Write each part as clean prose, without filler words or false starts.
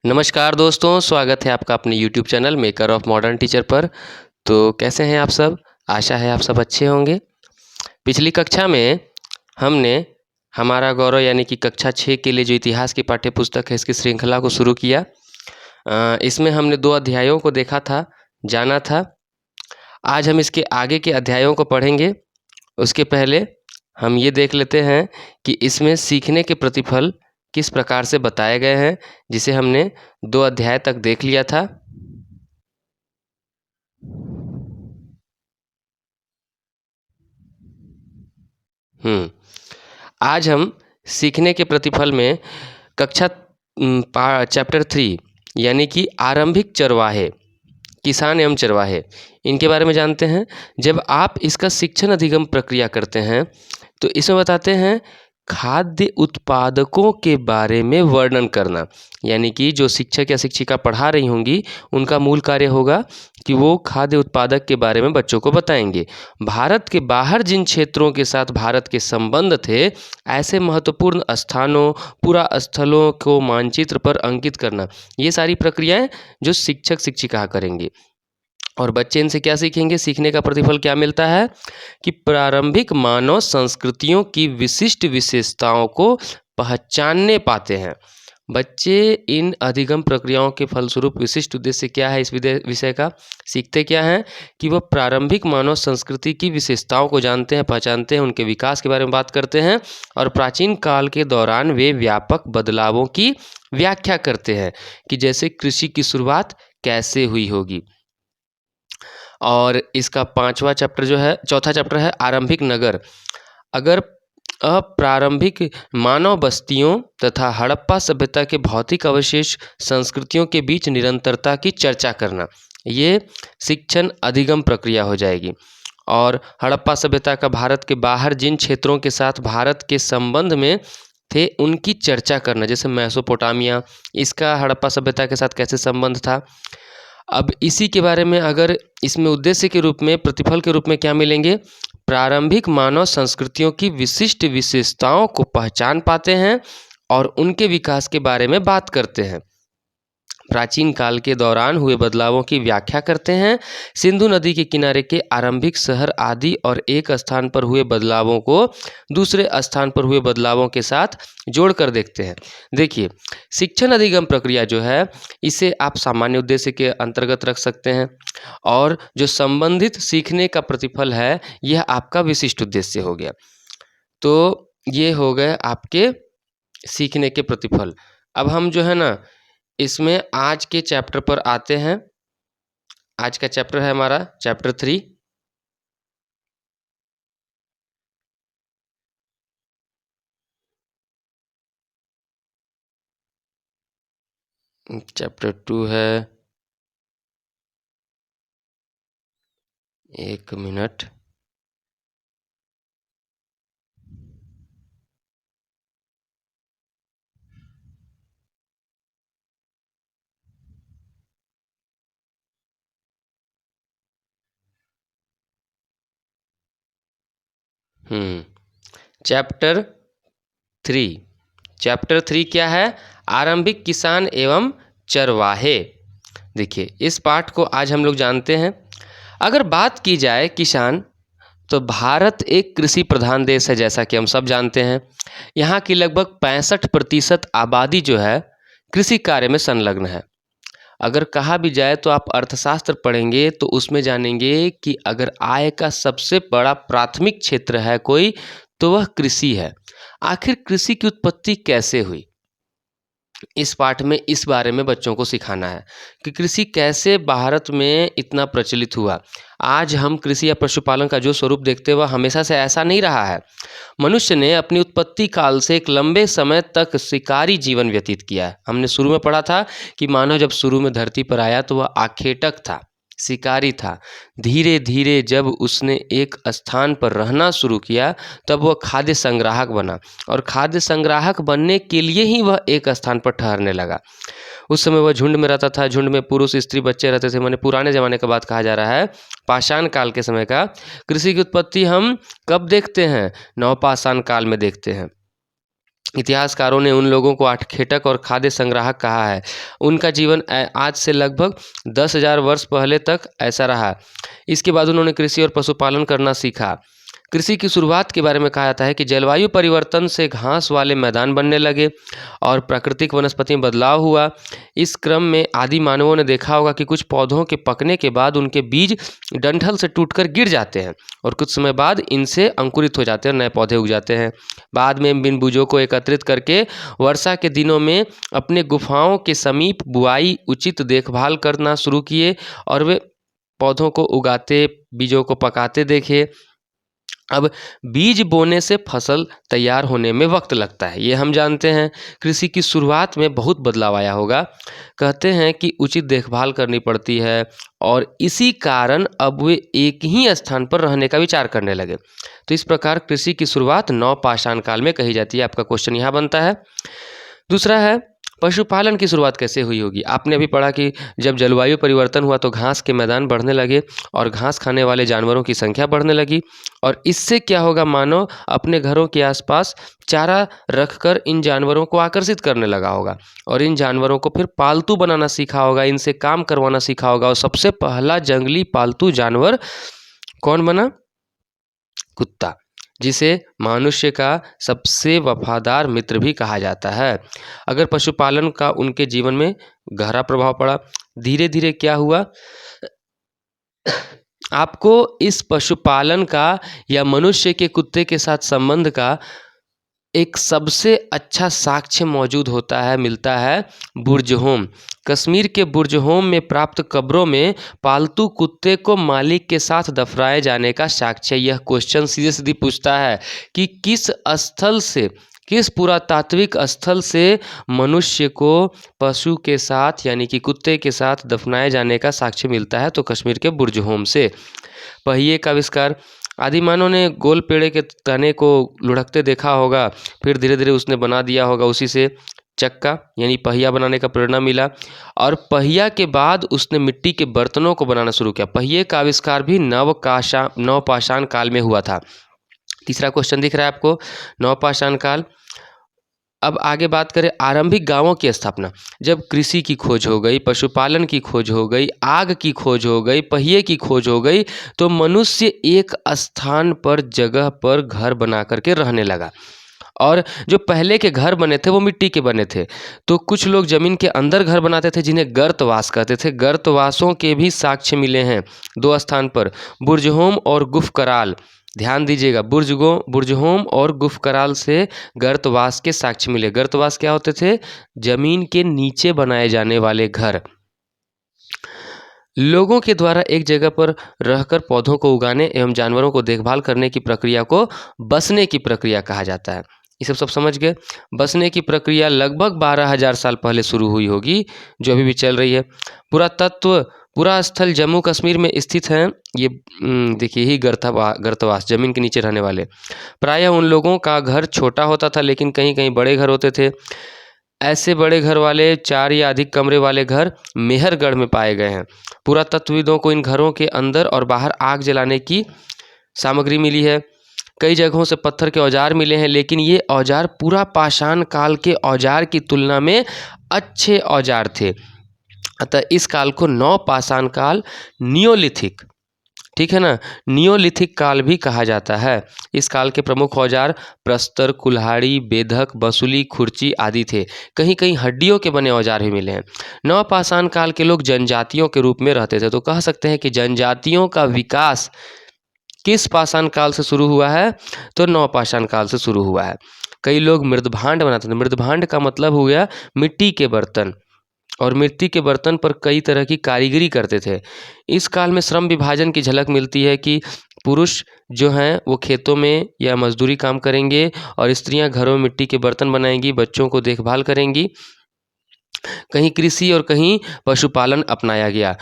नमस्कार दोस्तों, स्वागत है आपका अपने YouTube channel maker of modern teacher पर। तो कैसे हैं आप सब? आशा है आप सब अच्छे होंगे। पिछली कक्षा में हमने हमारा गौरव यानी कि कक्षा 6 के लिए जो इतिहास की पाठ्य पुस्तक है इसकी श्रृंखला को शुरू किया। इसमें हमने 2 अध्यायों को देखा था, जाना था। आज हम इसके आगे के अध्यायों को पढ़ेंगे। उसके पहले हम ये देख लेते हैं कि इसमें सीखने के प्रतिफल किस प्रकार से बताए गए हैं, जिसे हमने 2 अध्याय तक देख लिया था। आज हम सीखने के प्रतिफल में कक्षा चैप्टर 3 यानी कि आरंभिक चरवाहे, किसान एवं चरवाहे, इनके बारे में जानते हैं। जब आप इसका शिक्षण अधिगम प्रक्रिया करते हैं तो इसमें बताते हैं खाद्य उत्पादकों के बारे में वर्णन करना, यानी कि जो शिक्षक या शिक्षिका पढ़ा रही होंगी उनका मूल कार्य होगा कि वो खाद्य उत्पादक के बारे में बच्चों को बताएंगे। भारत के बाहर जिन क्षेत्रों के साथ भारत के संबंध थे, ऐसे महत्वपूर्ण स्थानों, पुरा स्थलों को मानचित्र पर अंकित करना, ये सारी प्रक्रियाएं जो शिक्षक शिक्षिका करेंगे। और बच्चे इनसे क्या सीखेंगे? सीखने का प्रतिफल क्या मिलता है कि प्रारंभिक मानव संस्कृतियों की विशिष्ट विशेषताओं को पहचानने पाते हैं। बच्चे इन अधिगम प्रक्रियाओं के फलस्वरूप विशिष्ट उद्देश्य क्या है इस विषय का, सीखते क्या हैं कि वह प्रारंभिक मानव संस्कृति की विशेषताओं को जानते हैं, पहचानते हैं, उनके विकास के बारे में बात करते हैं और प्राचीन काल के दौरान वे व्यापक बदलावों की व्याख्या करते हैं कि जैसे कृषि की शुरुआत कैसे हुई होगी। और इसका चौथा चैप्टर है आरंभिक नगर। अगर प्रारंभिक मानव बस्तियों तथा हड़प्पा सभ्यता के भौतिक अवशेष संस्कृतियों के बीच निरंतरता की चर्चा करना, ये शिक्षण अधिगम प्रक्रिया हो जाएगी। और हड़प्पा सभ्यता का भारत के बाहर जिन क्षेत्रों के साथ भारत के संबंध में थे उनकी चर्चा करना, जैसे मेसोपोटामिया, इसका हड़प्पा सभ्यता के साथ कैसे संबंध था। अब इसी के बारे में अगर इसमें उद्देश्य के रूप में, प्रतिफल के रूप में क्या मिलेंगे? प्रारंभिक मानव संस्कृतियों की विशिष्ट विशेषताओं को पहचान पाते हैं और उनके विकास के बारे में बात करते हैं। प्राचीन काल के दौरान हुए बदलावों की व्याख्या करते हैं। सिंधु नदी के किनारे के आरंभिक शहर आदि और एक स्थान पर हुए बदलावों को दूसरे स्थान पर हुए बदलावों के साथ जोड़कर देखते हैं। देखिए, शिक्षण अधिगम प्रक्रिया जो है इसे आप सामान्य उद्देश्य के अंतर्गत रख सकते हैं और जो संबंधित सीखने का प्रतिफल है यह आपका विशिष्ट उद्देश्य हो गया। तो ये हो गए आपके सीखने के प्रतिफल। अब हम जो है ना इसमें आज के चैप्टर पर आते हैं। आज का चैप्टर है हमारा चैप्टर 3। चैप्टर 2 है, एक मिनट, चैप्टर 3। चैप्टर 3 क्या है? आरंभिक किसान एवं चरवाहे। देखिए, इस पाठ को आज हम लोग जानते हैं। अगर बात की जाए किसान, तो भारत एक कृषि प्रधान देश है, जैसा कि हम सब जानते हैं। यहाँ की लगभग 65% आबादी जो है कृषि कार्य में संलग्न है। अगर कहा भी जाए तो आप अर्थशास्त्र पढ़ेंगे तो उसमें जानेंगे कि अगर आय का सबसे बड़ा प्राथमिक क्षेत्र है कोई, तो वह कृषि है। आखिर कृषि की उत्पत्ति कैसे हुई, इस पाठ में इस बारे में बच्चों को सिखाना है कि कृषि कैसे भारत में इतना प्रचलित हुआ। आज हम कृषि या पशुपालन का जो स्वरूप देखते हैं वह हमेशा से ऐसा नहीं रहा है। मनुष्य ने अपनी उत्पत्ति काल से एक लंबे समय तक शिकारी जीवन व्यतीत किया है। हमने शुरू में पढ़ा था कि मानव जब शुरू में धरती पर आया तो वह आखेटक था, शिकारी था। धीरे धीरे जब उसने एक स्थान पर रहना शुरू किया तब वह खाद्य संग्राहक बना और खाद्य संग्राहक बनने के लिए ही वह एक स्थान पर ठहरने लगा। उस समय वह झुंड में रहता था, झुंड में पुरुष स्त्री बच्चे रहते थे। माने पुराने ज़माने का बात कहा जा रहा है, पाषाण काल के समय का। कृषि की उत्पत्ति हम कब देखते हैं? नवपाषाण काल में देखते हैं। इतिहासकारों ने उन लोगों को आठखेटक और खाद्य संग्राहक कहा है। उनका जीवन आज से लगभग 10,000 वर्ष पहले तक ऐसा रहा। इसके बाद उन्होंने कृषि और पशुपालन करना सीखा। कृषि की शुरुआत के बारे में कहा जाता है कि जलवायु परिवर्तन से घास वाले मैदान बनने लगे और प्राकृतिक वनस्पति में बदलाव हुआ। इस क्रम में आदि मानवों ने देखा होगा कि कुछ पौधों के पकने के बाद उनके बीज डंठल से टूटकर गिर जाते हैं और कुछ समय बाद इनसे अंकुरित हो जाते हैं और नए पौधे उग जाते हैं। बाद में इन बीजों को एकत्रित करके वर्षा के दिनों में अपने गुफाओं के समीप बुआई, उचित देखभाल करना शुरू किए और वे पौधों को उगाते, बीजों को पकाते देखे। अब बीज बोने से फसल तैयार होने में वक्त लगता है, ये हम जानते हैं। कृषि की शुरुआत में बहुत बदलाव आया होगा। कहते हैं कि उचित देखभाल करनी पड़ती है और इसी कारण अब वे एक ही स्थान पर रहने का विचार करने लगे। तो इस प्रकार कृषि की शुरुआत नवपाषाण काल में कही जाती है। आपका क्वेश्चन यहाँ बनता है। दूसरा है, पशुपालन की शुरुआत कैसे हुई होगी। आपने अभी पढ़ा कि जब जलवायु परिवर्तन हुआ तो घास के मैदान बढ़ने लगे और घास खाने वाले जानवरों की संख्या बढ़ने लगी और इससे क्या होगा, मानव अपने घरों के आसपास चारा रखकर इन जानवरों को आकर्षित करने लगा होगा और इन जानवरों को फिर पालतू बनाना सीखा होगा, इनसे काम करवाना सीखा होगा और सबसे पहला जंगली पालतू जानवर कौन बना? कुत्ता, जिसे मनुष्य का सबसे वफादार मित्र भी कहा जाता है। अगर पशुपालन का उनके जीवन में गहरा प्रभाव पड़ा, धीरे धीरे क्या हुआ, आपको इस पशुपालन का या मनुष्य के कुत्ते के साथ संबंध का एक सबसे अच्छा साक्ष्य मौजूद होता है, मिलता है बुर्जहोम। कश्मीर के बुर्जहोम में प्राप्त कब्रों में पालतू कुत्ते को मालिक के साथ दफनाए जाने का साक्ष्य। यह क्वेश्चन सीधे सीधे पूछता है कि किस स्थल से, किस पुरातात्विक स्थल से मनुष्य को पशु के साथ यानी कि कुत्ते के साथ दफनाए जाने का साक्ष्य मिलता है, तो कश्मीर के बुर्जहोम से। पहिए का आविष्कार, आदिमानव ने गोल पेड़े के तने को लुढ़कते देखा होगा, फिर धीरे धीरे उसने बना दिया होगा, उसी से चक्का यानी पहिया बनाने का प्रेरणा मिला और पहिया के बाद उसने मिट्टी के बर्तनों को बनाना शुरू किया। पहिए का आविष्कार भी नवपाषाण काल में हुआ था। तीसरा क्वेश्चन दिख रहा है आपको, नवपाषाण काल। अब आगे बात करें आरंभिक गांवों की स्थापना। जब कृषि की खोज हो गई, पशुपालन की खोज हो गई, आग की खोज हो गई, पहिए की खोज हो गई, तो मनुष्य एक स्थान पर, जगह पर घर बना करके रहने लगा। और जो पहले के घर बने थे वो मिट्टी के बने थे, तो कुछ लोग जमीन के अंदर घर बनाते थे जिन्हें गर्तवास कहते थे। गर्तवासों के भी साक्ष्य मिले हैं दो स्थान पर, बुर्जहोम और गुफकराल। ध्यान दीजिएगा, बुर्जहोम और गुफकराल से गर्तवास के साक्ष्य मिले। गर्तवास क्या होते थे? जमीन के नीचे बनाए जाने वाले घर। लोगों के द्वारा एक जगह पर रहकर पौधों को उगाने एवं जानवरों को देखभाल करने की प्रक्रिया को बसने की प्रक्रिया कहा जाता है। ये सब समझ गए। बसने की प्रक्रिया लगभग 12,000 साल पहले शुरू हुई होगी, जो अभी भी चल रही है। पूरा स्थल जम्मू कश्मीर में स्थित हैं। ये देखिए ही गर्तवास, जमीन के नीचे रहने वाले। प्रायः उन लोगों का घर छोटा होता था, लेकिन कहीं कहीं बड़े घर होते थे। ऐसे बड़े घर वाले 4 या अधिक कमरे वाले घर मेहरगढ़ में पाए गए हैं। पुरातत्वविदों को इन घरों के अंदर और बाहर आग जलाने की सामग्री मिली है। कई जगहों से पत्थर के औजार मिले हैं, लेकिन ये औजार पूरा पाषाण काल के औजार की तुलना में अच्छे औजार थे। अतः इस काल को नवपाषाण काल, नियोलिथिक, ठीक है ना, नियोलिथिक काल भी कहा जाता है। इस काल के प्रमुख औजार प्रस्तर, कुल्हाड़ी, बेधक, बसुली, खुर्ची आदि थे। कहीं कहीं हड्डियों के बने औजार भी मिले हैं। नवपाषाण काल के लोग जनजातियों के रूप में रहते थे, तो कह सकते हैं कि जनजातियों का विकास किस पाषाण काल से शुरू हुआ है? तो नवपाषाण काल से शुरू हुआ है। कई लोग मृदभांड बनाते थे। मृदभांड का मतलब हो गया मिट्टी के बर्तन, और मिट्टी के बर्तन पर कई तरह की कारीगरी करते थे। इस काल में श्रम विभाजन की झलक मिलती है कि पुरुष जो हैं वो खेतों में या मजदूरी काम करेंगे और स्त्रियां घरों में मिट्टी के बर्तन बनाएंगी, बच्चों को देखभाल करेंगी। कहीं कृषि और कहीं पशुपालन अपनाया गया।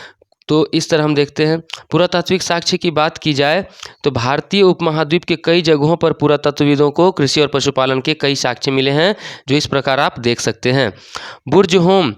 तो इस तरह हम देखते हैं। पुरातात्विक साक्ष्य की बात की जाए तो भारतीय उपमहाद्वीप के कई जगहों पर पुरातत्वविदों को कृषि और पशुपालन के कई साक्ष्य मिले हैं, जो इस प्रकार आप देख सकते हैं। बुर्जहोम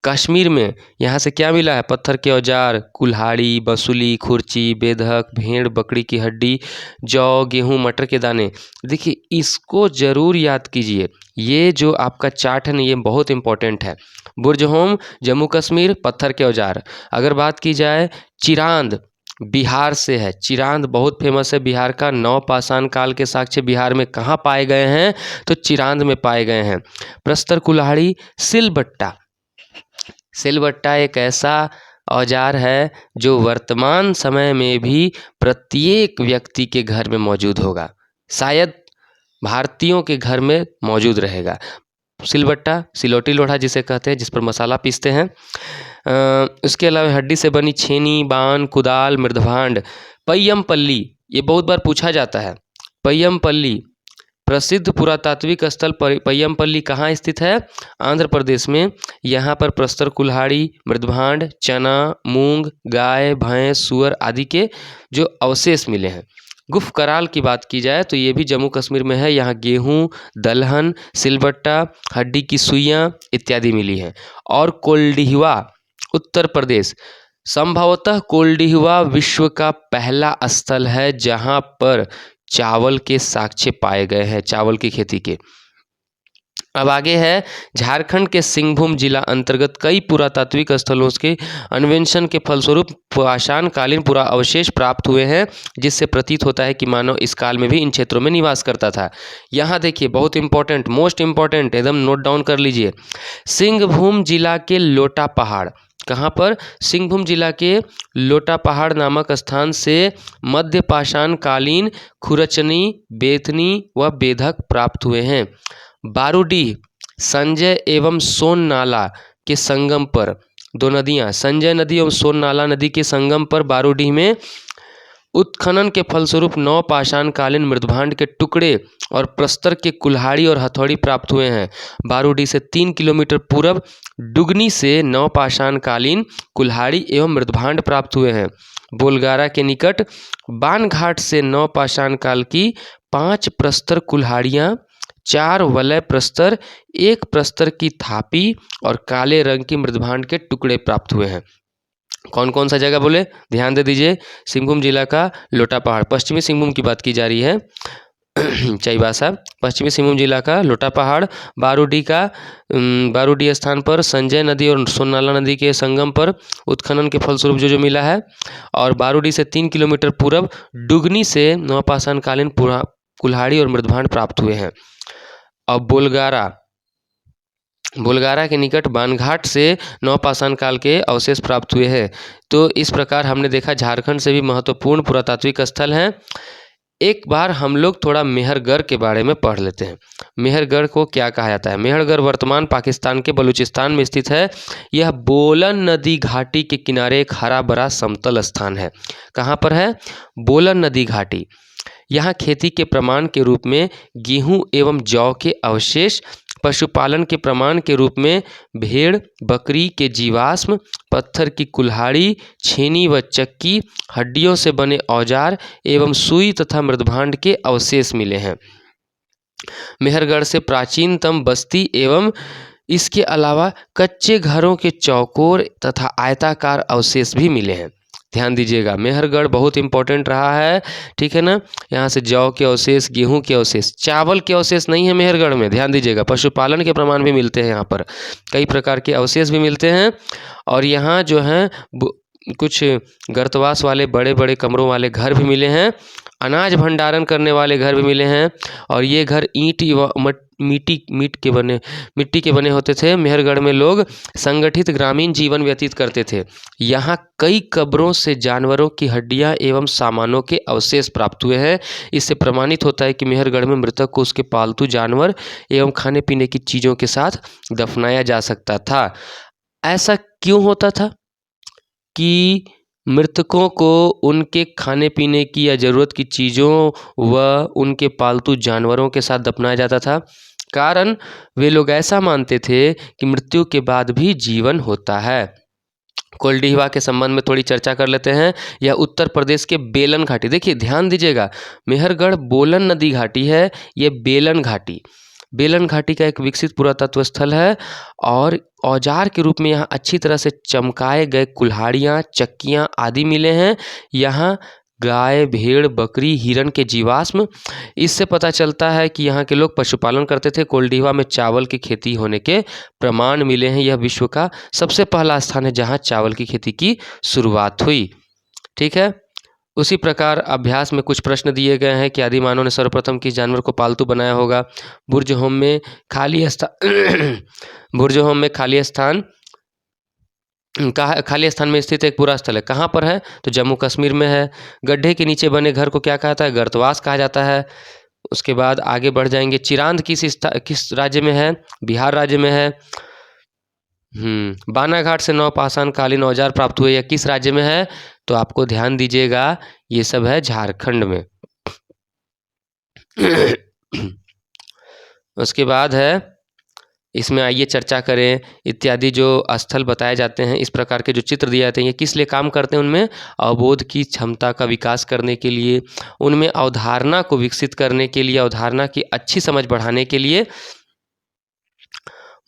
कश्मीर में यहाँ से क्या मिला है? पत्थर के औजार, कुल्हाड़ी, बंसुली, खुरची, बेधक, भेड़ बकरी की हड्डी, जौ, गेहूँ, मटर के दाने। देखिए इसको ज़रूर याद कीजिए। ये जो आपका चार्ट है ना, ये बहुत इंपॉर्टेंट है। बुर्जहोम जम्मू कश्मीर, पत्थर के औजार। अगर बात की जाए चिरांद, बिहार से है। चिरांद बहुत फेमस है बिहार का। नवपाषाण काल के साक्ष्य बिहार में कहाँ पाए गए हैं? तो चिरांद में पाए गए हैं। प्रस्तर कुल्हाड़ी, सिलबट्टा। सिलबट्टा एक ऐसा औजार है जो वर्तमान समय में भी प्रत्येक व्यक्ति के घर में मौजूद होगा, शायद भारतीयों के घर में मौजूद रहेगा। सिलबट्टा, सिलौटी लोढ़ा जिसे कहते हैं, जिस पर मसाला पीसते हैं। उसके अलावा हड्डी से बनी छेनी, बाण, कुदाल, मृदभांड। पय्यमपल्ली, ये बहुत बार पूछा जाता है। पय्यमपल्ली प्रसिद्ध पुरातात्विक स्थल पय्यमपल्ली कहाँ स्थित है? आंध्र प्रदेश में। यहाँ पर प्रस्तर कुल्हाड़ी, मृदभांड, चना, मूंग, गाय, भैंस, सुअर आदि के जो अवशेष मिले हैं। गुफ कराल की बात की जाए तो ये भी जम्मू कश्मीर में है। यहाँ गेहूँ, दलहन, सिलबट्टा, हड्डी की सुइयाँ इत्यादि मिली हैं। और कोल्डिहवा, उत्तर प्रदेश। संभवतः कोल्डिहवा विश्व का पहला स्थल है जहाँ पर चावल के साक्ष्य पाए गए हैं, चावल की खेती के। अब आगे है झारखंड के सिंहभूम जिला अंतर्गत कई पुरातात्विक स्थलों के अन्वेषण के फलस्वरूप पाषाण कालीन पुरा अवशेष प्राप्त हुए हैं, जिससे प्रतीत होता है कि मानव इस काल में भी इन क्षेत्रों में निवास करता था। यहाँ देखिए बहुत इंपॉर्टेंट, मोस्ट इंपॉर्टेंट, एकदम नोट डाउन कर लीजिए। सिंहभूम जिला के लोटा पहाड़, कहाँ पर? सिंहभूम जिला के लोटा पहाड़ नामक स्थान से मध्य पाषाण कालीन खुरचनी, बेतनी व बेधक प्राप्त हुए हैं। बारूडीह, संजय एवं सोन नाला के संगम पर, दो नदियाँ संजय नदी एवं सोन नाला नदी के संगम पर बारूडीह में उत्खनन के फलस्वरूप नवपाषाण कालीन मृदभांड के टुकड़े और प्रस्तर के कुल्हाड़ी और हथौड़ी प्राप्त हुए हैं। बारूडीह से 3 किलोमीटर पूर्व डुगनी से नवपाषाण कालीन कुल्हाड़ी एवं मृदभांड प्राप्त हुए हैं। बोलगारा के निकट बानघाट से नवपाषाण काल की 5 प्रस्तर कुल्हाड़ियाँ, 4 वलय प्रस्तर, 1 प्रस्तर की थापी और काले रंग की मृदभांड के टुकड़े प्राप्त हुए हैं। कौन कौन सा जगह बोले? ध्यान दे दीजिए। सिंहभूम जिला का लोटा पहाड़, पश्चिमी सिंहभूम की बात की जा रही है। चाईबासा, पश्चिमी सिंहभूम जिला का लोटा पहाड़। बारूडीह का बारूडीह स्थान पर संजय नदी और सोननाला नदी के संगम पर उत्खनन के फलस्वरूप जो मिला है। और बारूडीह से 3 किलोमीटर पूर्व डुगनी से नवपाषाण कालीन कुल्हाड़ी और मृदभांड प्राप्त हुए हैं। अब बोलगारा के निकट बानघाट से नवपाषाण काल के अवशेष प्राप्त हुए हैं। तो इस प्रकार हमने देखा झारखंड से भी महत्वपूर्ण पुरातात्विक स्थल हैं। एक बार हम लोग थोड़ा मेहरगढ़ के बारे में पढ़ लेते हैं। मेहरगढ़ को क्या कहा जाता है? मेहरगढ़ वर्तमान पाकिस्तान के बलूचिस्तान में स्थित है। यह बोलन नदी घाटी के किनारे एक हरा भरा समतल स्थान है। कहाँ पर है? बोलन नदी घाटी। यहाँ खेती के प्रमाण के रूप में गेहूँ एवं जौ के अवशेष, पशुपालन के प्रमाण के रूप में भेड़ बकरी के जीवाश्म, पत्थर की कुल्हाड़ी, छेनी व चक्की, हड्डियों से बने औजार एवं सुई तथा मृदभांड के अवशेष मिले हैं। मेहरगढ़ से प्राचीनतम बस्ती एवं इसके अलावा कच्चे घरों के चौकोर तथा आयताकार अवशेष भी मिले हैं। ध्यान दीजिएगा, मेहरगढ़ बहुत इंपॉर्टेंट रहा है, ठीक है ना। यहाँ से जौ के अवशेष, गेहूं के अवशेष, चावल के अवशेष नहीं है मेहरगढ़ में, ध्यान दीजिएगा। पशुपालन के प्रमाण भी मिलते हैं यहाँ पर, कई प्रकार के अवशेष भी मिलते हैं। और यहाँ जो है कुछ गर्तवास वाले बड़े बड़े कमरों वाले घर भी मिले हैं, अनाज भंडारण करने वाले घर भी मिले हैं। और ये घर ईंट व मिट्टी के बने होते थे। मेहरगढ़ में लोग संगठित ग्रामीण जीवन व्यतीत करते थे। यहाँ कई कब्रों से जानवरों की हड्डियाँ एवं सामानों के अवशेष प्राप्त हुए हैं। इससे प्रमाणित होता है कि मेहरगढ़ में मृतक को उसके पालतू जानवर एवं खाने पीने की चीज़ों के साथ दफनाया जा सकता था। ऐसा क्यों होता था कि मृतकों को उनके खाने पीने की या ज़रूरत की चीज़ों व उनके पालतू जानवरों के साथ दफनाया जाता था? कारण वे लोग ऐसा मानते थे कि मृत्यु के बाद भी जीवन होता है। कोल्डिहवा के संबंध में थोड़ी चर्चा कर लेते हैं। यह उत्तर प्रदेश के बेलन घाटी, देखिए ध्यान दीजिएगा, मेहरगढ़ बोलन नदी घाटी है, ये बेलन घाटी। बेलन घाटी का एक विकसित पुरातत्व स्थल है और औजार के रूप में यहाँ अच्छी तरह से चमकाए गए कुल्हाड़ियाँ, चक्कियाँ आदि मिले हैं। यहाँ गाय, भेड़, बकरी, हिरण के जीवाश्म, इससे पता चलता है कि यहाँ के लोग पशुपालन करते थे। कोल्डिवा में चावल की खेती होने के प्रमाण मिले हैं। यह विश्व का सबसे पहला स्थान है जहाँ चावल की खेती की शुरुआत हुई। ठीक है। उसी प्रकार अभ्यास में कुछ प्रश्न दिए गए हैं कि आदि मानव ने सर्वप्रथम किस जानवर को पालतू बनाया होगा। बुर्जहोम में खाली स्थान बुर्जहोम में खाली स्थान खाली स्थान में स्थित एक पूरा स्थल है, कहाँ पर है? तो जम्मू कश्मीर में है। गड्ढे के नीचे बने घर को क्या कहता है? गर्तवास कहा जाता है। उसके बाद आगे बढ़ जाएंगे। चिरांद किस राज्य में है? बिहार राज्य में है। बानाघाट से नवपाषाण कालीन औजार प्राप्त हुए, यह किस राज्य में है? तो आपको ध्यान दीजिएगा, ये सब है झारखंड में। उसके बाद है, इसमें आइए चर्चा करें। इत्यादि जो स्थल बताए जाते हैं, इस प्रकार के जो चित्र दिए जाते हैं, ये किस लिए काम करते हैं? उनमें अवबोध की क्षमता का विकास करने के लिए, उनमें अवधारणा को विकसित करने के लिए, अवधारणा की अच्छी समझ बढ़ाने के लिए।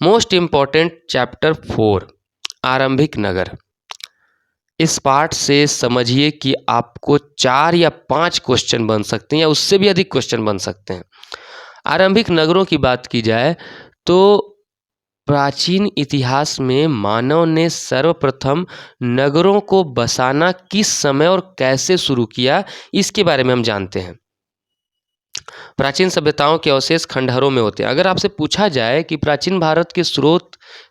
मोस्ट इम्पॉर्टेंट चैप्टर 4 आरंभिक नगर। इस पाठ से समझिए कि आपको 4 या 5 क्वेश्चन बन सकते हैं या उससे भी अधिक क्वेश्चन बन सकते हैं। आरंभिक नगरों की बात की जाए तो प्राचीन इतिहास में मानव ने सर्वप्रथम नगरों को बसाना किस समय और कैसे शुरू किया, इसके बारे में हम जानते हैं। प्राचीन सभ्यताओं के अवशेष खंडहरों में होते हैं। अगर आपसे पूछा जाए कि प्राचीन भारत के स्रोत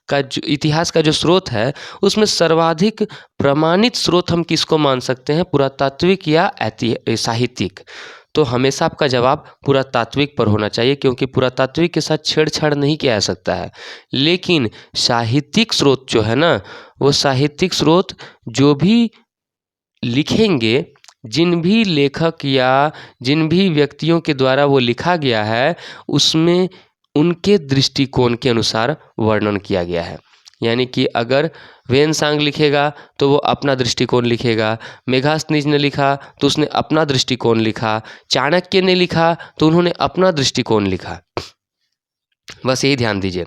का जो इतिहास का जो स्रोत है, उसमें सर्वाधिक प्रमाणित स्रोत हम किसको मान सकते हैं? पुरातात्विक या साहित्यिक? तो हमेशा आपका जवाब पुरातात्विक पर होना चाहिए, क्योंकि पुरातात्विक के साथ छेड़छाड़ नहीं किया जा सकता है। लेकिन साहित्यिक स्रोत जो है ना, वो साहित्यिक स्रोत जो भी लिखेंगे, जिन भी लेखक या जिन भी व्यक्तियों के द्वारा वो लिखा गया है, उसमें उनके दृष्टिकोण के अनुसार वर्णन किया गया है। यानी कि अगर वेनसांग लिखेगा तो वो अपना दृष्टिकोण लिखेगा, मेघास्थनीज ने लिखा तो उसने अपना दृष्टिकोण लिखा, चाणक्य ने लिखा तो उन्होंने अपना दृष्टिकोण लिखा। बस यही ध्यान दीजिए।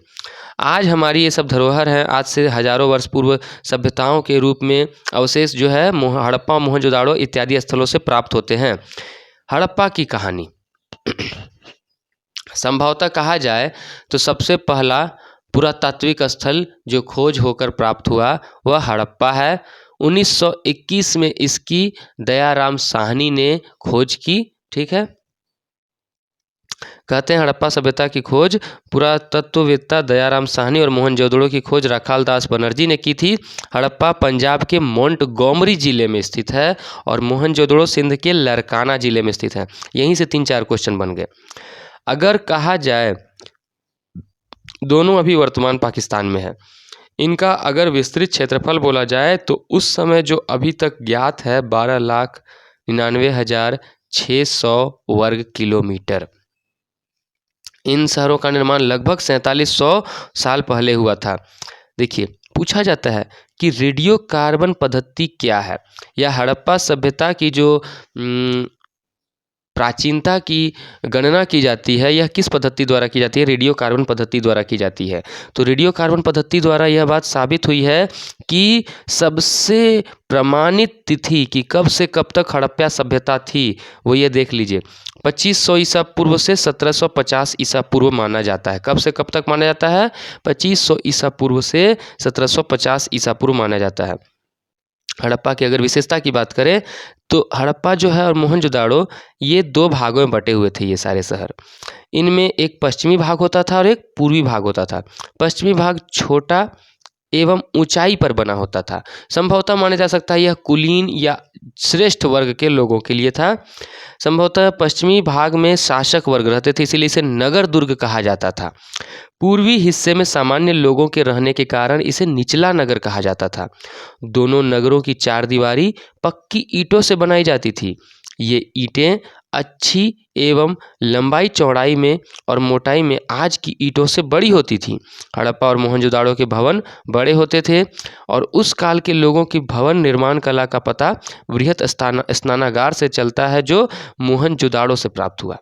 आज हमारी ये सब धरोहर हैं, आज से हजारों वर्ष पूर्व सभ्यताओं के रूप में अवशेष जो है हड़प्पा, मोहनजोदाड़ो इत्यादि स्थलों से प्राप्त होते हैं। हड़प्पा की कहानी संभवतः कहा जाए तो सबसे पहला पुरातात्विक स्थल जो खोज होकर प्राप्त हुआ वह हड़प्पा है। 1921 में इसकी दयाराम साहनी ने खोज की। ठीक है। कहते हैं हड़प्पा सभ्यता की खोज पुरातत्ववेत्ता दयाराम साहनी और मोहनजोदड़ो की खोज राखाल दास बनर्जी ने की थी। हड़प्पा पंजाब के मोंटगोमरी जिले में स्थित है और मोहनजोदड़ो सिंध के लरकाना जिले में स्थित है। यहीं से 3-4 क्वेश्चन बन गए। अगर कहा जाए, दोनों अभी वर्तमान पाकिस्तान में है, इनका अगर विस्तृत क्षेत्रफल बोला जाए तो उस समय जो अभी तक ज्ञात है 12,99,600 वर्ग किलोमीटर। इन शहरों का निर्माण लगभग 4700 साल पहले हुआ था। देखिए, पूछा जाता है कि रेडियो कार्बन पद्धति क्या है, या हड़प्पा सभ्यता की जो प्राचीनता की गणना की जाती है, यह किस पद्धति द्वारा की जाती है? रेडियो कार्बन पद्धति द्वारा की जाती है। तो रेडियो कार्बन पद्धति द्वारा यह बात साबित हुई है कि सबसे प्रमाणित तिथि कि कब से कब तक हड़प्पा सभ्यता थी, वो ये देख लीजिए, 2500 ईसा पूर्व से 1750 ईसा पूर्व माना जाता है। कब से कब तक माना जाता है? 2500 ईसा पूर्व से 1750 ईसा पूर्व माना जाता है। हड़प्पा की अगर विशेषता की बात करें तो हड़प्पा जो है और मोहनजोदाड़ो, ये 2 भागों में बटे हुए थे ये सारे शहर। इनमें एक पश्चिमी भाग होता था और एक पूर्वी भाग होता था। पश्चिमी भाग छोटा एवं ऊंचाई पर बना होता था। संभवतः माना जा सकता है यह कुलीन या श्रेष्ठ वर्ग के लोगों के लिए था। संभवतः पश्चिमी भाग में शासक वर्ग रहते थे, इसीलिए इसे नगर दुर्ग कहा जाता था। पूर्वी हिस्से में सामान्य लोगों के रहने के कारण इसे निचला नगर कहा जाता था। दोनों नगरों की चारदीवारी पक्की ईंटों से बनाई जाती थी। ये ईंटें अच्छी एवं लंबाई चौड़ाई में और मोटाई में आज की ईंटों से बड़ी होती थी। हड़प्पा और मोहनजोदाड़ो के भवन बड़े होते थे और उस काल के लोगों की भवन निर्माण कला का पता बृहत स्नानागार से चलता है जो मोहनजोदाड़ो से प्राप्त हुआ।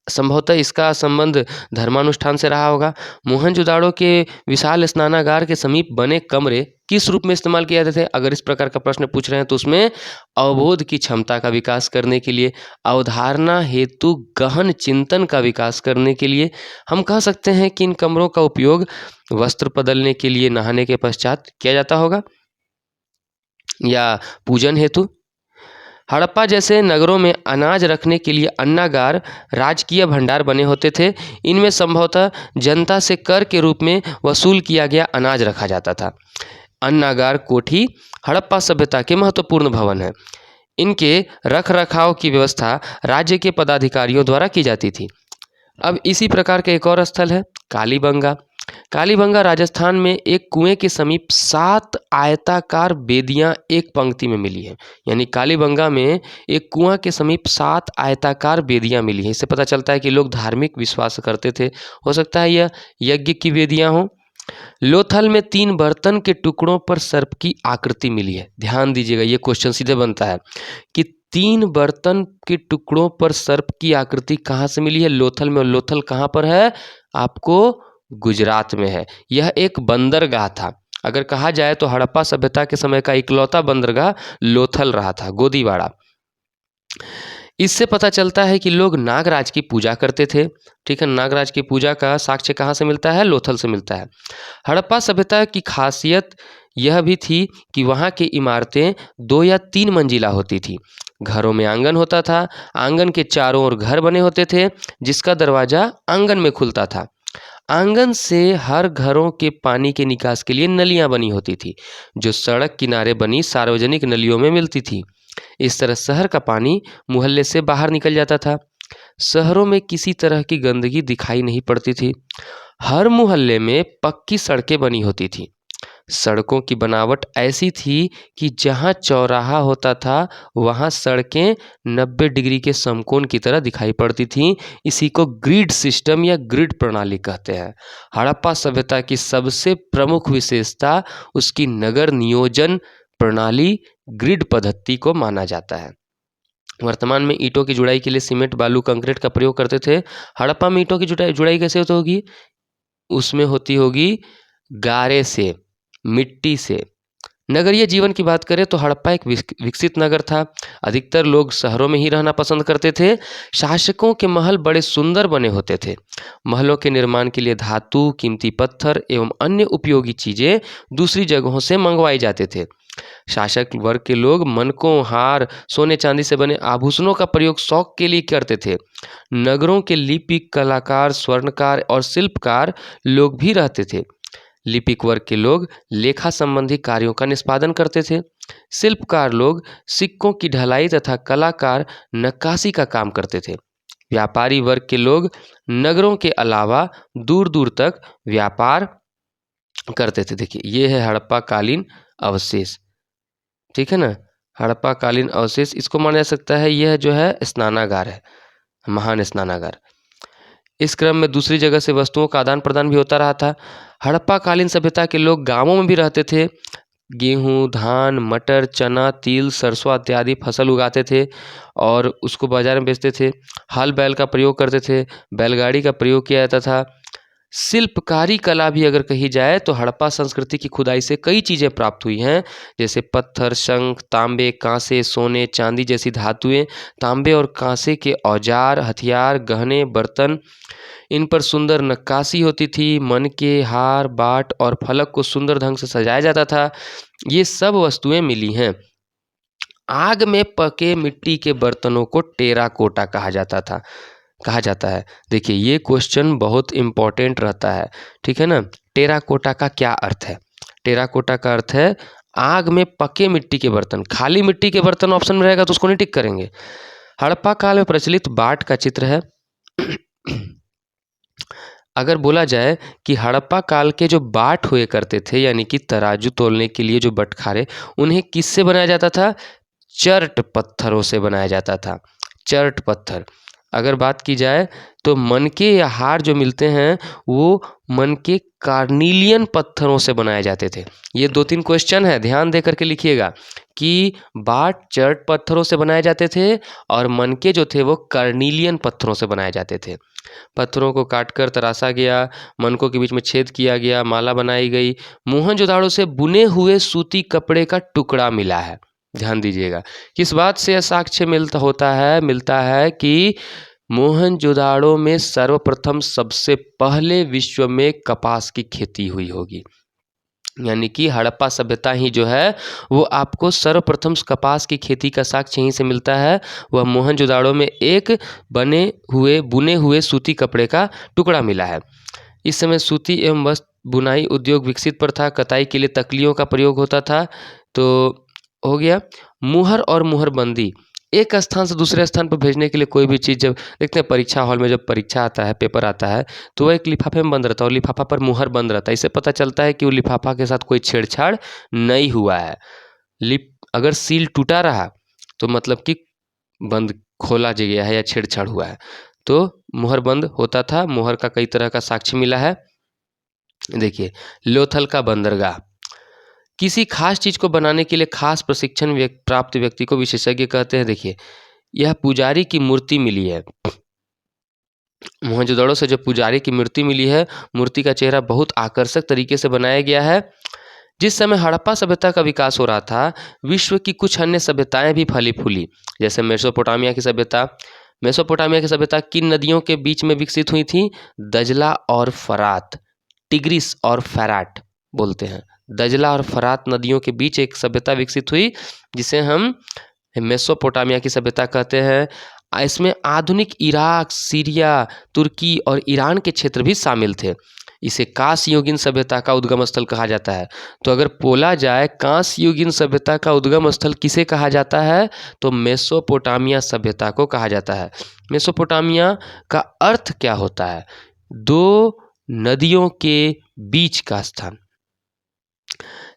संभवतः इसका संबंध धर्मानुष्ठान से रहा होगा। मोहनजोदाड़ो के विशाल स्नानागार के समीप बने कमरे किस रूप में इस्तेमाल किए जाते थे? अगर इस प्रकार का प्रश्न पूछ रहे हैं तो उसमें अवबोध की क्षमता का विकास करने के लिए, अवधारणा हेतु गहन चिंतन का विकास करने के लिए। हम कह सकते हैं कि इन कमरों का उपयोग वस्त्र बदलने के लिए नहाने के पश्चात किया जाता होगा, या पूजन हेतु। हड़प्पा जैसे नगरों में अनाज रखने के लिए अन्नागार राजकीय भंडार बने होते थे। इनमें संभवतः जनता से कर के रूप में वसूल किया गया अनाज रखा जाता था। अन्नागार कोठी हड़प्पा सभ्यता के महत्वपूर्ण भवन हैं। इनके रख रखाव की व्यवस्था राज्य के पदाधिकारियों द्वारा की जाती थी। अब इसी प्रकार का एक और स्थल है कालीबंगा। कालीबंगा राजस्थान में एक कुएं के समीप 7 आयताकार बेदियां एक पंक्ति में मिली हैं। यानी कालीबंगा में एक कुआं के समीप 7 आयताकार बेदियां मिली हैं। इससे पता चलता है कि लोग धार्मिक विश्वास करते थे। हो सकता है यह यज्ञ की बेदियां हों। लोथल में 3 बर्तन के टुकड़ों पर सर्प की आकृति मिली है। ध्यान दीजिएगा, ये क्वेश्चन सीधे बनता है कि 3 बर्तन के टुकड़ों पर सर्प की आकृति कहाँ से मिली है? लोथल में। और लोथल कहाँ पर है? आपको गुजरात में है। यह एक बंदरगाह था। अगर कहा जाए तो हड़प्पा सभ्यता के समय का इकलौता बंदरगाह लोथल रहा था, गोदीवाड़ा। इससे पता चलता है कि लोग नागराज की पूजा करते थे। ठीक है, नागराज की पूजा का साक्ष्य कहाँ से मिलता है? लोथल से मिलता है। हड़प्पा सभ्यता की खासियत यह भी थी कि वहाँ की इमारतें 2 या 3 मंजिला होती थी। घरों में आंगन होता था। आंगन के चारों ओर घर बने होते थे जिसका दरवाजा आंगन में खुलता था। आंगन से हर घरों के पानी के निकास के लिए नलियां बनी होती थी जो सड़क किनारे बनी सार्वजनिक नलियों में मिलती थी। इस तरह शहर का पानी मुहल्ले से बाहर निकल जाता था। शहरों में किसी तरह की गंदगी दिखाई नहीं पड़ती थी। हर मुहल्ले में पक्की सड़कें बनी होती थी। सड़कों की बनावट ऐसी थी कि जहां चौराहा होता था वहां सड़कें 90 डिग्री के समकोण की तरह दिखाई पड़ती थीं। इसी को ग्रिड सिस्टम या ग्रिड प्रणाली कहते हैं। हड़प्पा सभ्यता की सबसे प्रमुख विशेषता उसकी नगर नियोजन प्रणाली ग्रिड पद्धति को माना जाता है। वर्तमान में ईंटों की जुड़ाई के लिए सीमेंट, बालू, कंक्रीट का प्रयोग करते थे। हड़प्पा में ईंटों की जुड़ाई कैसे होगी? उसमें होती होगी गारे से, मिट्टी से। नगरीय जीवन की बात करें तो हड़प्पा एक विकसित नगर था। अधिकतर लोग शहरों में ही रहना पसंद करते थे। शासकों के महल बड़े सुंदर बने होते थे। महलों के निर्माण के लिए धातु, कीमती पत्थर एवं अन्य उपयोगी चीजें दूसरी जगहों से मंगवाए जाते थे। शासक वर्ग के लोग मनकों, हार, सोने चांदी से बने आभूषणों का प्रयोग शौक के लिए करते थे। नगरों के लिपिक, कलाकार, स्वर्णकार और शिल्पकार लोग भी रहते थे। लिपिक वर्ग के लोग लेखा संबंधी कार्यों का निष्पादन करते थे। शिल्पकार लोग सिक्कों की ढलाई तथा कलाकार नक्काशी का काम करते थे। व्यापारी वर्ग के लोग नगरों के अलावा दूर दूर तक व्यापार करते थे। देखिए, ये है हड़प्पा कालीन अवशेष। ठीक है ना, हड़प्पा कालीन अवशेष इसको माना जा सकता है यह जो है स्नानागार है, महान स्नानागार। इस क्रम में दूसरी जगह से वस्तुओं का आदान प्रदान भी होता रहा था। हड़प्पा कालीन सभ्यता के लोग गांवों में भी रहते थे। गेहूं, धान, मटर, चना, तिल, सरसों इत्यादि फसल उगाते थे और उसको बाजार में बेचते थे। हल बैल का प्रयोग करते थे। बैलगाड़ी का प्रयोग किया जाता था। शिल्पकारी कला भी अगर कही जाए तो हड़प्पा संस्कृति की खुदाई से कई चीज़ें प्राप्त हुई हैं, जैसे पत्थर, शंख, तांबे, कांसे, सोने, चांदी जैसी धातुएं, तांबे और कांसे के औजार, हथियार, गहने, बर्तन। इन पर सुंदर नक्काशी होती थी। मन के हार, बाट और फलक को सुंदर ढंग से सजाया जाता था। ये सब वस्तुएं मिली हैं। आग में पके मिट्टी के बर्तनों को टेराकोटा कहा जाता है। देखिए, ये क्वेश्चन बहुत इम्पोर्टेंट रहता है। ठीक है ना, टेराकोटा का क्या अर्थ है? टेराकोटा का अर्थ है आग में पके मिट्टी के बर्तन। खाली मिट्टी के बर्तन ऑप्शन में रहेगा तो उसको नहीं टिक करेंगे। हड़प्पा काल में प्रचलित बाट का चित्र है। अगर बोला जाए कि हड़प्पा काल के जो बाट हुए करते थे, यानी कि तराजू तोलने के लिए जो बटखारे, उन्हें किससे बनाया जाता था? चर्ट पत्थरों से बनाया जाता था। चर्ट पत्थर। अगर बात की जाए तो मनके या हार जो मिलते हैं वो मनके कार्निलियन पत्थरों से बनाए जाते थे। ये 2-3 क्वेश्चन है, ध्यान दे करके लिखिएगा कि बाट चर्ट पत्थरों से बनाए जाते थे और मनके जो थे वो कार्निलियन पत्थरों से बनाए जाते थे। पत्थरों को काटकर तराशा गया, मनकों के बीच में छेद किया गया, माला बनाई गई। मोहनजोदाड़ो से बुने हुए सूती कपड़े का टुकड़ा मिला है। ध्यान दीजिएगा, किस बात से यह साक्ष्य मिलता है कि मोहनजोदाड़ो में सर्वप्रथम सबसे पहले विश्व में कपास की खेती हुई होगी। यानी कि हड़प्पा सभ्यता ही जो है वो आपको सर्वप्रथम कपास की खेती का साक्ष्य यहीं से मिलता है। वह मोहनजोदाड़ो में एक बुने हुए सूती कपड़े का टुकड़ा मिला है। इस समय सूती एवं वस्त्र बुनाई उद्योग विकसित पर था। कताई के लिए तकलियों का प्रयोग होता था। तो हो गया मुहर और मुहरबंदी। एक स्थान से दूसरे स्थान पर भेजने के लिए कोई भी चीज़, जब देखते हैं परीक्षा हॉल में जब परीक्षा आता है, पेपर आता है, तो वह एक लिफाफे में बंद रहता है और लिफाफा पर मुहर बंद रहता है। इससे पता चलता है कि वो लिफाफा के साथ कोई छेड़छाड़ नहीं हुआ है। अगर सील टूटा रहा तो मतलब कि बंद खोला गया है या छेड़छाड़ हुआ है। तो मुहर बंद होता था। मुहर का कई तरह का साक्ष्य मिला है। देखिए, लोथल का बंदरगाह, किसी खास चीज़ को बनाने के लिए खास प्रशिक्षण प्राप्त व्यक्ति को विशेषज्ञ कहते हैं। देखिए, यह पुजारी की मूर्ति मिली है। मोहनजोदड़ो से जो पुजारी की मूर्ति मिली है, मूर्ति का चेहरा बहुत आकर्षक तरीके से बनाया गया है। जिस समय हड़प्पा सभ्यता का विकास हो रहा था, विश्व की कुछ अन्य सभ्यताएं भी फली फूली, जैसे मेसोपोटामिया की सभ्यता। मेसोपोटामिया की सभ्यता किन नदियों के बीच में विकसित हुई थी? दजला और फरात, टिग्रिस और फैराट बोलते हैं। दजला और फरात नदियों के बीच एक सभ्यता विकसित हुई जिसे हम मेसोपोटामिया की सभ्यता कहते हैं। इसमें आधुनिक इराक, सीरिया, तुर्की और ईरान के क्षेत्र भी शामिल थे। इसे कांस्य युगीन सभ्यता का उद्गम स्थल कहा जाता है। तो अगर बोला जाए कांस्य युगीन सभ्यता का उद्गम स्थल किसे कहा जाता है, तो मेसोपोटामिया सभ्यता को कहा जाता है। मेसोपोटामिया का अर्थ क्या होता है? दो नदियों के बीच का स्थान।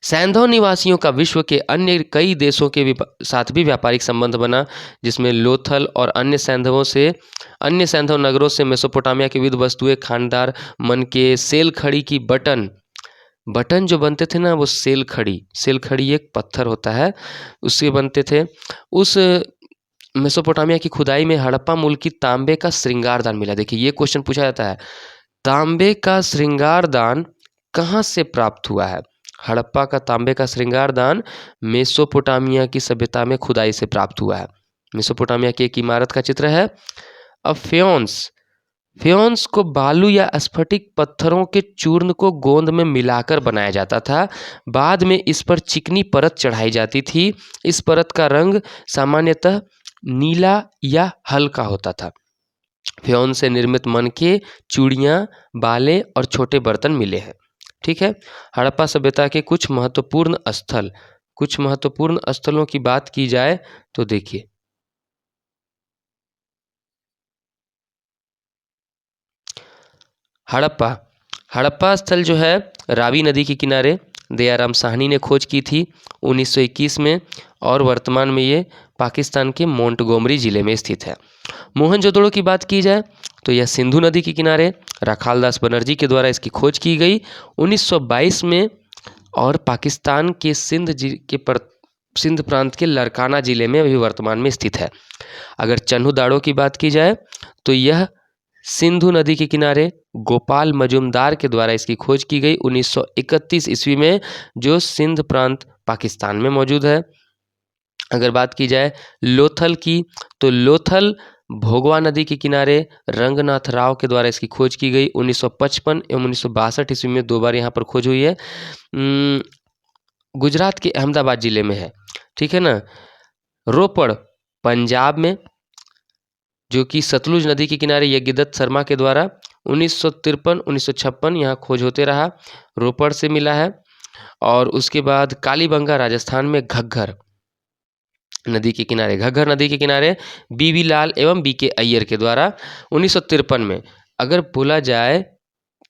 सैंधव निवासियों का विश्व के अन्य कई देशों के साथ भी व्यापारिक संबंध बना, जिसमें लोथल और अन्य सैंधव नगरों से मेसोपोटामिया की विविध वस्तुएं, खानदार, मनके, सेल खड़ी की बटन जो बनते थे ना, वो सेल खड़ी एक पत्थर होता है, उससे बनते थे। उस मेसोपोटामिया की खुदाई में हड़प्पा मूल की तांबे का श्रृंगारदान मिला। देखिए, ये क्वेश्चन पूछा जाता है, तांबे का श्रृंगारदान कहाँ से प्राप्त हुआ है? हड़प्पा का तांबे का श्रृंगारदान मेसोपोटामिया की सभ्यता में खुदाई से प्राप्त हुआ है। मेसोपोटामिया की एक इमारत का चित्र है। अब फ्योन्स को बालू या स्फटिक पत्थरों के चूर्ण को गोंद में मिलाकर बनाया जाता था। बाद में इस पर चिकनी परत चढ़ाई जाती थी। इस परत का रंग सामान्यतः नीला या हल्का होता था। फ्योन से निर्मित मनके, चूड़ियाँ, बाले और छोटे बर्तन मिले हैं। ठीक है। हड़प्पा सभ्यता के कुछ महत्वपूर्ण स्थलों की बात की जाए तो देखिए, हड़प्पा स्थल जो है रावी नदी के किनारे दयाराम साहनी ने खोज की थी 1921 में, और वर्तमान में ये पाकिस्तान के मोंटगोमरी जिले में स्थित है। मोहनजोदड़ो की बात की जाए तो यह सिंधु नदी के किनारे राखालदास बनर्जी के द्वारा इसकी खोज की गई 1922 में, और पाकिस्तान के सिंध प्रांत के लरकाना जिले में अभी वर्तमान में स्थित है। अगर चन्हुदाड़ो की बात की जाए तो यह सिंधु नदी के किनारे गोपाल मजुमदार के द्वारा इसकी खोज की गई 1931 ईस्वी में, जो सिंध प्रांत पाकिस्तान में मौजूद है। अगर बात की जाए लोथल की तो लोथल भोगवा नदी के किनारे रंगनाथ राव के द्वारा इसकी खोज की गई 1955 एवं 1962 ईस्वी में 2 बार यहाँ पर खोज हुई है। गुजरात के अहमदाबाद जिले में है। ठीक है ना। रोपड़ पंजाब में, जो कि सतलुज नदी के किनारे यज्ञदत्त शर्मा के द्वारा 1953-1956 यहाँ खोज होते रहा, रोपड़ से मिला है। और उसके बाद कालीबंगा राजस्थान में घग्घर नदी के किनारे बीबी लाल एवं बीके अय्यर के द्वारा 1953 में। अगर बोला जाए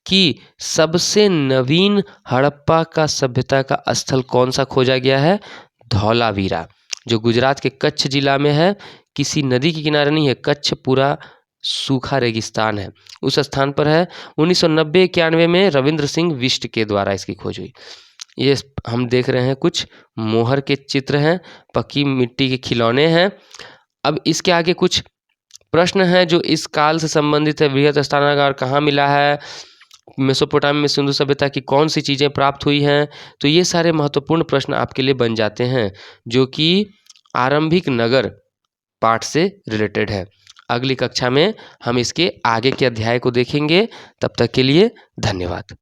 कि सबसे नवीन हड़प्पा का सभ्यता का स्थल कौन सा खोजा गया है, धौलावीरा, जो गुजरात के कच्छ जिला में है। किसी नदी के किनारे नहीं है, कच्छ पूरा सूखा रेगिस्तान है, उस स्थान पर है। 1990-91 में रविंद्र सिंह बिष्ट के द्वारा इसकी खोज हुई। ये हम देख रहे हैं कुछ मोहर के चित्र हैं, पक्की मिट्टी के खिलौने हैं। अब इसके आगे कुछ प्रश्न हैं जो इस काल से संबंधित है। बृहत स्थानागार कहाँ मिला है, मेसोपोटामिया में सिंधु सभ्यता की कौन सी चीज़ें प्राप्त हुई हैं। तो ये सारे महत्वपूर्ण प्रश्न आपके लिए बन जाते हैं जो कि आरंभिक नगर पाठ से रिलेटेड है। अगली कक्षा में हम इसके आगे के अध्याय को देखेंगे। तब तक के लिए धन्यवाद।